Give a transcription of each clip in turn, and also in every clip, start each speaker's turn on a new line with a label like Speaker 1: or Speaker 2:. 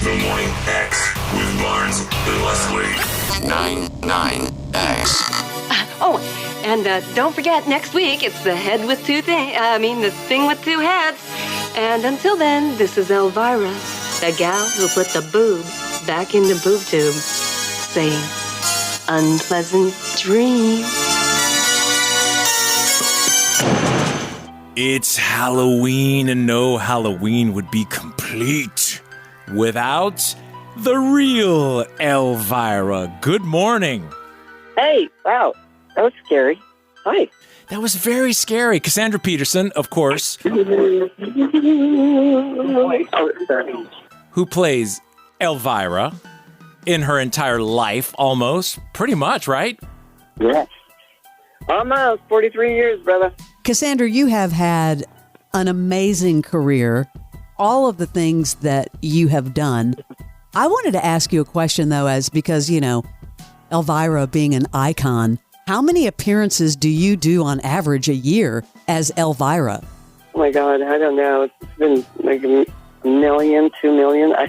Speaker 1: The Morning X with Barnes and Leslie. 99X.
Speaker 2: And don't forget, next week it's the head with two things. The thing with two heads. And until then, this is Elvira, the gal who put the boob back in the boob tube, saying, unpleasant dreams.
Speaker 3: It's Halloween, and no Halloween would be complete without the real Elvira. Good morning.
Speaker 4: Hey, wow, that was scary. Hi.
Speaker 3: That was very scary. Cassandra Peterson, of course, who plays Elvira in her entire life, almost. Pretty much, right?
Speaker 4: Yes. Almost 43 years, brother.
Speaker 5: Cassandra, you have had an amazing career, all of the things that you have done. I wanted to ask you a question, though, because, Elvira being an icon, how many appearances do you do on average a year as Elvira?
Speaker 4: Oh, my God, I don't know. It's been like a million, 2 million. I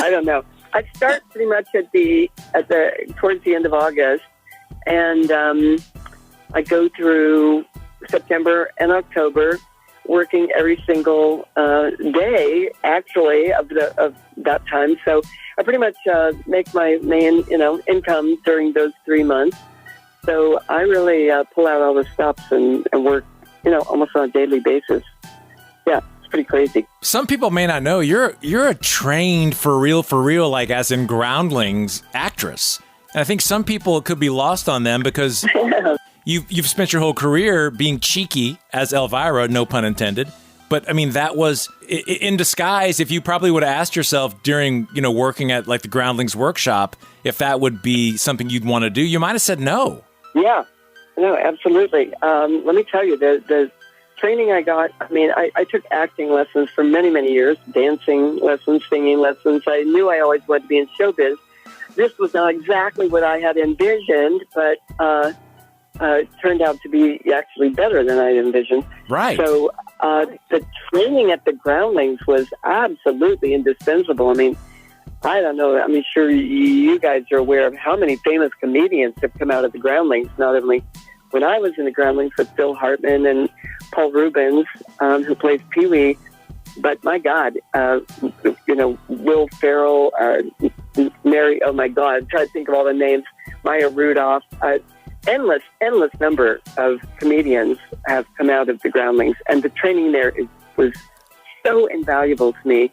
Speaker 4: don't know. I start pretty much towards the end of August, and I go through September and October, working every single day, actually, of that time. So I pretty much make my main, income during those 3 months. So I really pull out all the stops and work, almost on a daily basis. Yeah, it's pretty crazy.
Speaker 3: Some people may not know you're a trained for real, like as in Groundlings actress. And I think some people could be lost on them because you've spent your whole career being cheeky as Elvira, no pun intended. But that was in disguise. If you probably would have asked yourself during, working at like the Groundlings workshop, if that would be something you'd want to do, you might have said no.
Speaker 4: Yeah, no, absolutely. Let me tell you, the training I got, I took acting lessons for many, many years, dancing lessons, singing lessons. I knew I always wanted to be in showbiz. This was not exactly what I had envisioned, but it turned out to be actually better than I envisioned.
Speaker 3: Right.
Speaker 4: So the training at the Groundlings was absolutely indispensable. I don't know. I'm sure you guys are aware of how many famous comedians have come out of the Groundlings. Not only when I was in the Groundlings with Phil Hartman and Paul Rubens, who plays Pee-wee, but my God, Will Ferrell, Mary, oh my God, I'm trying to think of all the names, Maya Rudolph, endless number of comedians have come out of the Groundlings, and the training there was so invaluable to me.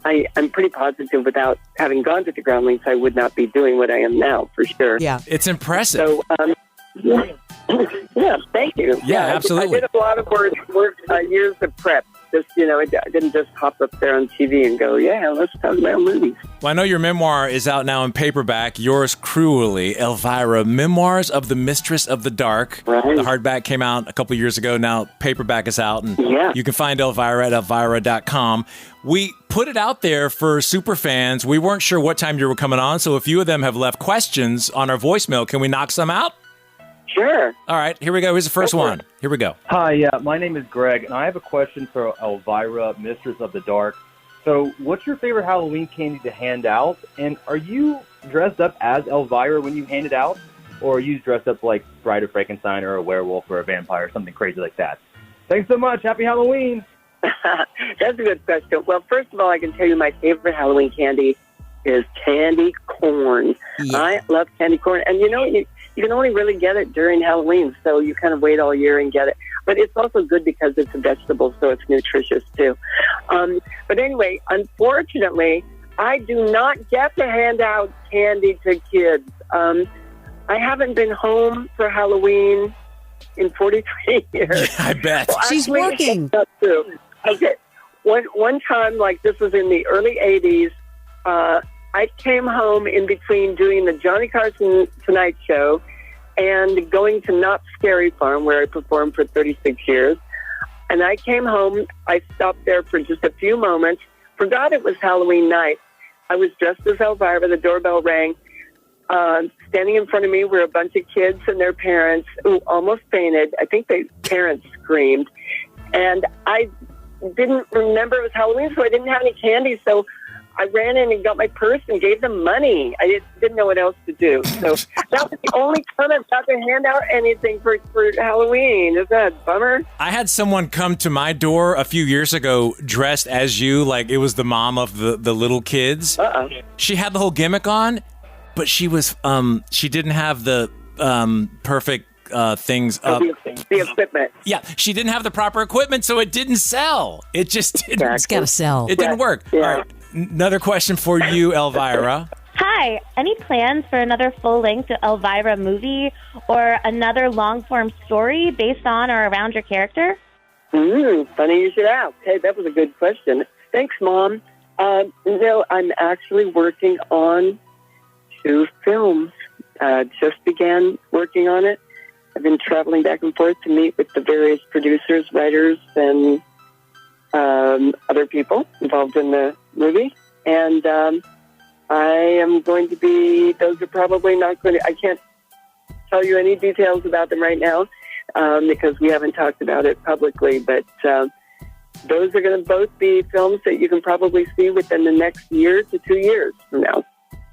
Speaker 4: I'm pretty positive without having gone to the Groundlings, I would not be doing what I am now, for sure.
Speaker 5: Yeah.
Speaker 3: It's impressive.
Speaker 4: So, yeah, thank you.
Speaker 3: Yeah, absolutely.
Speaker 4: I did a lot of work, years of prep. Just, I didn't just hop up there on TV and go, yeah, let's talk about movies.
Speaker 3: Well, I know your memoir is out now in paperback, Yours Cruelly, Elvira, Memoirs of the Mistress of the Dark.
Speaker 4: Right.
Speaker 3: The hardback came out a couple years ago. Now paperback is out, and you can find Elvira at elvira.com. We put it out there for super fans. We weren't sure what time you were coming on, so a few of them have left questions on our voicemail. Can we knock some out?
Speaker 4: Sure.
Speaker 3: All right, here we go. Here's the first one. Here we go.
Speaker 6: Hi, my name is Greg, and I have a question for Elvira, Mistress of the Dark. So what's your favorite Halloween candy to hand out? And are you dressed up as Elvira when you hand it out? Or are you dressed up like Bride of Frankenstein or a werewolf or a vampire, something crazy like that? Thanks so much. Happy Halloween.
Speaker 4: That's a good question. Well, first of all, I can tell you my favorite Halloween candy is candy corn. Yeah. I love candy corn. And you can only really get it during Halloween, so you kind of wait all year and get it. But it's also good because it's a vegetable, so it's nutritious too. But anyway, unfortunately, I do not get to hand out candy to kids. I haven't been home for Halloween in 43 years.
Speaker 3: I bet.
Speaker 4: Well,
Speaker 5: she's working.
Speaker 4: Okay. One time, like this was in the early 80s, I came home in between doing the Johnny Carson Tonight Show and going to Knott's Scary Farm, where I performed for 36 years. And I came home. I stopped there for just a few moments, forgot it was Halloween night. I was dressed as Elvira. The doorbell rang. Standing in front of me were a bunch of kids and their parents who almost fainted. I think the parents screamed. And I didn't remember it was Halloween, so I didn't have any candy. So I ran in and got my purse and gave them money. I didn't know what else to do. So that was the only time I got to hand out anything for Halloween. Is that a bummer?
Speaker 3: I had someone come to my door a few years ago dressed as you, like it was the mom of the little kids.
Speaker 4: Uh-oh.
Speaker 3: She had the whole gimmick on, but she didn't have the perfect things up.
Speaker 4: The equipment.
Speaker 3: Yeah, she didn't have the proper equipment, so it didn't sell. It just didn't.
Speaker 5: It's got to sell.
Speaker 3: It didn't work.
Speaker 4: Yeah.
Speaker 3: All right, another question for you, Elvira.
Speaker 7: Hi, any plans for another full-length Elvira movie or another long-form story based on or around your character?
Speaker 4: Funny you should ask. Hey, that was a good question. Thanks, Mom. No, I'm actually working on 2 films. Just began working on it. I've been traveling back and forth to meet with the various producers, writers, and other people involved in the movie. And I am going to be, those are probably not going to, I can't tell you any details about them right now because we haven't talked about it publicly. But those are going to both be films that you can probably see within the next year to 2 years from now.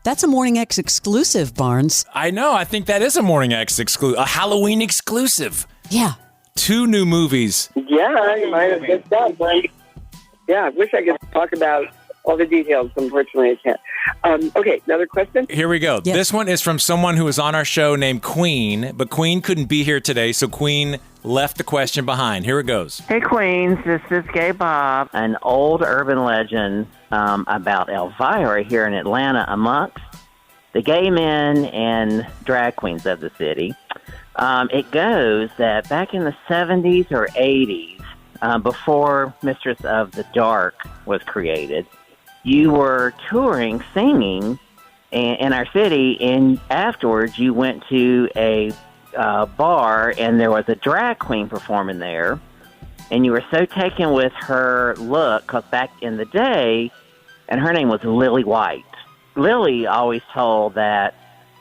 Speaker 5: That's a Morning X exclusive, Barnes.
Speaker 3: I know. I think that is a Morning X exclusive, a Halloween exclusive.
Speaker 5: Yeah.
Speaker 3: 2 new movies.
Speaker 4: Yeah, you might have just done. Yeah, I wish I could talk about all the details. Unfortunately, I can't. Okay, another question?
Speaker 3: Here we go.
Speaker 5: Yeah.
Speaker 3: This one is from someone who was on our show named Queen, but Queen couldn't be here today, so Queen left the question behind. Here it goes.
Speaker 8: Hey, Queens, this is Gay Bob. An old urban legend about Elvira here in Atlanta amongst the gay men and drag queens of the city. It goes that back in the 70s or 80s, before Mistress of the Dark was created, you were touring, singing in our city, and afterwards you went to a bar, and there was a drag queen performing there, and you were so taken with her look, because back in the day, and her name was Lily White. Lily always told that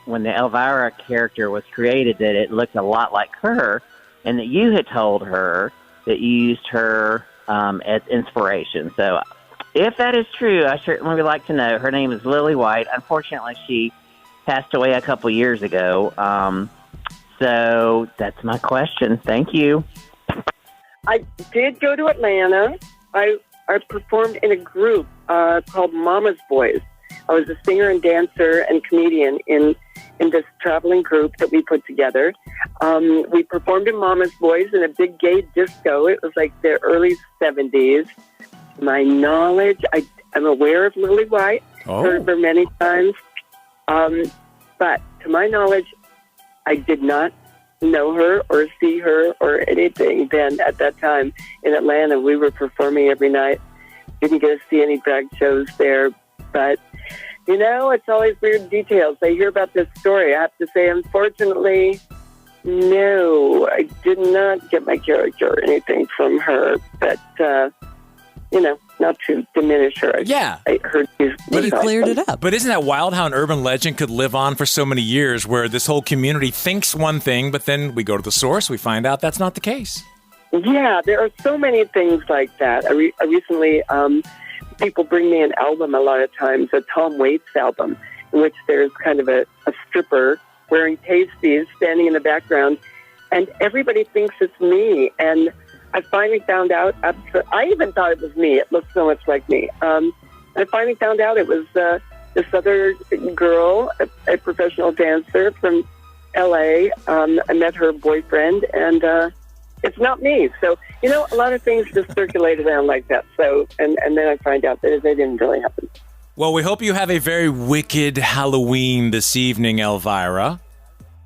Speaker 8: when the Elvira character was created that it looked a lot like her, and that you had told her that you used her as inspiration. So if that is true, I certainly would like to know. Her name is Lily White. Unfortunately, she passed away a couple years ago. So that's my question. Thank you.
Speaker 4: I did go to Atlanta. I performed in a group called Mama's Boys. I was a singer and dancer and comedian in this traveling group that we put together. We performed in Mama's Boys in a big gay disco. It was like the early 70s. To my knowledge, I'm aware of Lily White. Heard her many times. But to my knowledge, I did not know her or see her or anything then at that time in Atlanta. We were performing every night. Didn't get to see any drag shows there. But, you know, it's always weird details. I hear about this story. I have to say, unfortunately, no, I did not get my character or anything from her. But, you know, not to diminish her.
Speaker 3: Yeah.
Speaker 4: I heard these.
Speaker 5: But you cleared it up.
Speaker 3: But isn't that wild how an urban legend could live on for so many years where this whole community thinks one thing, but then we go to the source, we find out that's not the case.
Speaker 4: Yeah, there are so many things like that. I recently, people bring me an album a lot of times, a Tom Waits album, in which there's kind of a stripper wearing pasties standing in the background, and everybody thinks it's me. And I finally found out, I even thought it was me. It looked so much like me. I finally found out it was this other girl, a professional dancer from L.A. I met her boyfriend, and it's not me. So, you know, a lot of things just circulate around like that. So, and then I find out that they didn't really happen.
Speaker 3: Well, we hope you have a very wicked Halloween this evening, Elvira.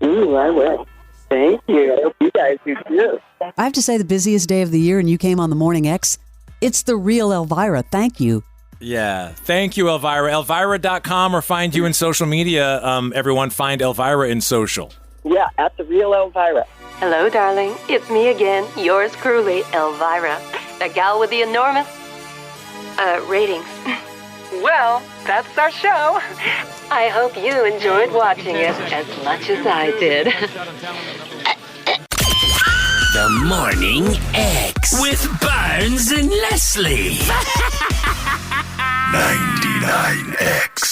Speaker 4: Ooh, I will. Thank you. I hope you guys do too.
Speaker 5: I have to say, the busiest day of the year, and you came on the Morning X. It's the real Elvira. Thank you.
Speaker 3: Yeah. Thank you, Elvira. Elvira.com or find you in social media. Everyone find Elvira in social.
Speaker 4: Yeah, at the real Elvira.
Speaker 2: Hello, darling. It's me again, yours truly, Elvira, the gal with the enormous ratings. Well, that's our show. I hope you enjoyed watching it as much as I did.
Speaker 1: The Morning X with Barnes and Leslie. 99 9X.